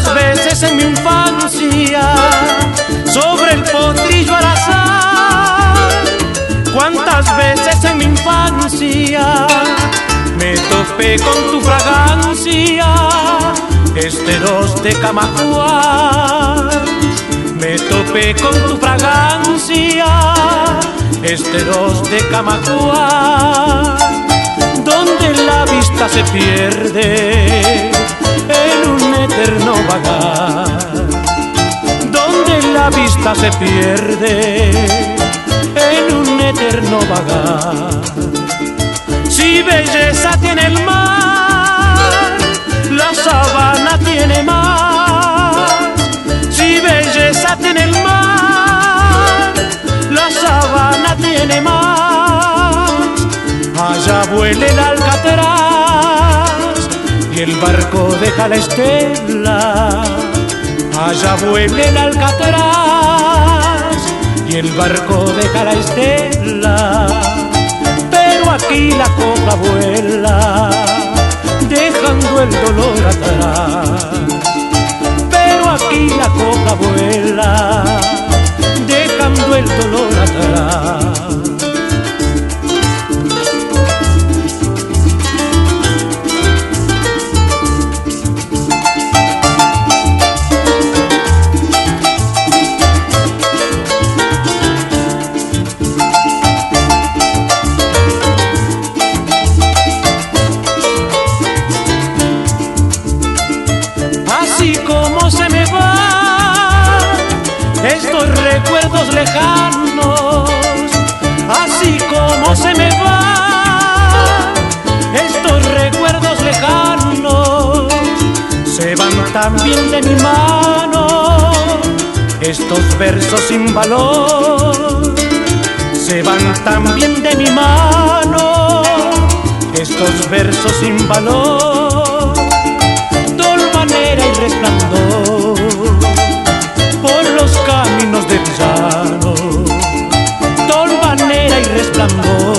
Cuántas veces en mi infancia sobre el potrillo al azar, cuántas veces en mi infancia me topé con tu fragancia, esteros de Camacuán. Me topé con tu fragancia, esteros de Camacuán, donde la vista se pierde en un eterno vagar, donde la vista se pierde en un eterno vagar. Si belleza tiene el mar, la sabana tiene más. Si belleza tiene el mar, la sabana tiene más. Allá vuela el alcatraz y el barco deja la estela. Allá vuela el alcatraz y el barco deja la estela. Pero aquí la copla vuela, dejando el dolor atrás. Pero aquí la copla vuela, dejando el dolor atrás. Así como se me van estos recuerdos lejanos, así como se me van estos recuerdos lejanos, se van también de mi mano estos versos sin valor. Se van también de mi mano estos versos sin valor. Y resplandor por los caminos del llano, tolvanera y resplandor